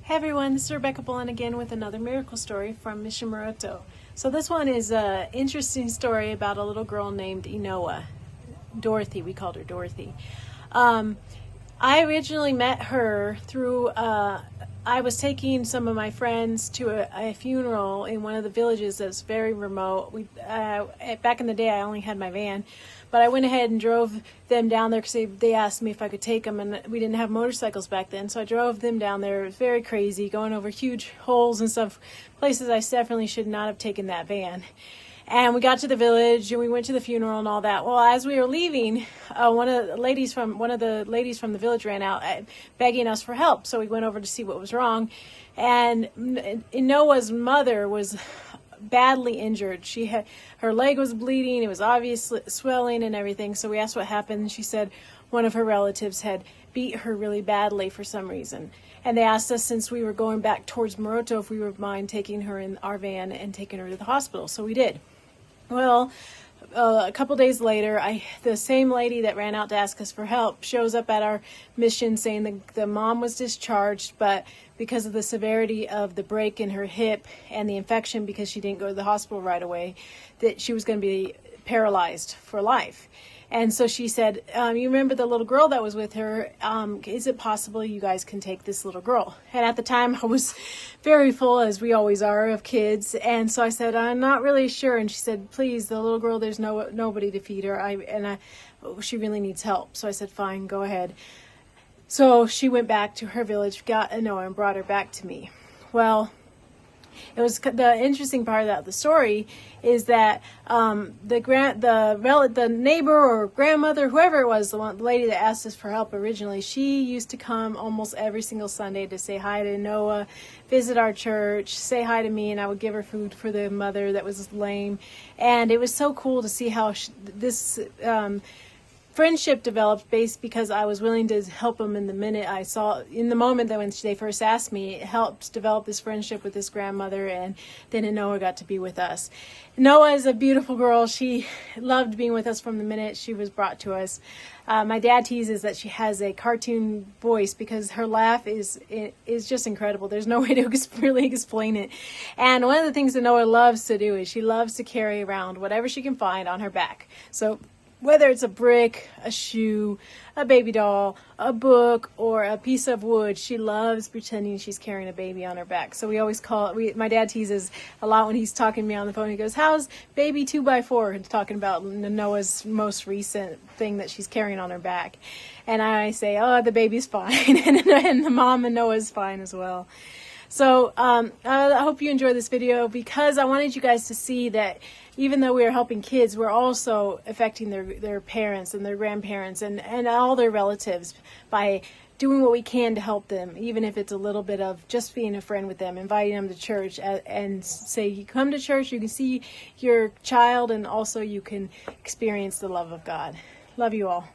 Hey everyone, this is Rebecca Bullen again with another miracle story from Mission Maroto. So this one is an interesting story about a little girl named Inowa Dorothy. We called her Dorothy. I originally met her through, I was taking some of my friends to a funeral in one of the villages that's very remote. Back in the day I only had my van, but I went ahead and drove them down there because they asked me if I could take them, and we didn't have motorcycles back then, so I drove them down there. It was very crazy, going over huge holes and stuff, places I definitely should not have taken that van. And we got to the village and we went to the funeral and all that. Well, as we were leaving, one of the ladies from the village ran out begging us for help. So we went over to see what was wrong. And Noah's mother was badly injured. Her leg was bleeding. It was obviously swelling and everything. So we asked what happened. She said one of her relatives had beat her really badly for some reason. And they asked us, since we were going back towards Maroto, if we would mind taking her in our van and taking her to the hospital. So we did. Well, a couple days later, the same lady that ran out to ask us for help shows up at our mission saying the mom was discharged, but because of the severity of the break in her hip and the infection, because she didn't go to the hospital right away, that she was going to be paralyzed for life. And so she said, you remember the little girl that was with her? Is it possible you guys can take this little girl? And at the time I was very full, as we always are, of kids. And so I said, I'm not really sure. And she said, please, the little girl, there's nobody to feed her. She really needs help. So I said, fine, go ahead. So she went back to her village, got Inowa, and brought her back to me. Well, it was the interesting part of the story is that the neighbor or grandmother, whoever it was, the lady that asked us for help originally, she used to come almost every single Sunday to say hi to Noah, visit our church, say hi to me, and I would give her food for the mother that was lame. And it was so cool to see how this friendship developed based because I was willing to help them in the moment that when they first asked me. It helped develop this friendship with this grandmother, and then Noah got to be with us. Noah is a beautiful girl. She loved being with us from the minute she was brought to us. My dad teases that she has a cartoon voice because her laugh is just incredible. There's no way to really explain it. And one of the things that Noah loves to do is she loves to carry around whatever she can find on her back. So whether it's a brick, a shoe, a baby doll, a book, or a piece of wood, she loves pretending she's carrying a baby on her back. So we always my dad teases a lot when he's talking to me on the phone. He goes, how's baby 2x4? And talking about Noah's most recent thing that she's carrying on her back. And I say, oh, the baby's fine. and the mom and Noah's fine as well. So I hope you enjoyed this video, because I wanted you guys to see that even though we are helping kids, we're also affecting their parents and their grandparents and all their relatives by doing what we can to help them, even if it's a little bit of just being a friend with them, inviting them to church, and say, you come to church, you can see your child, and also you can experience the love of God. Love you all.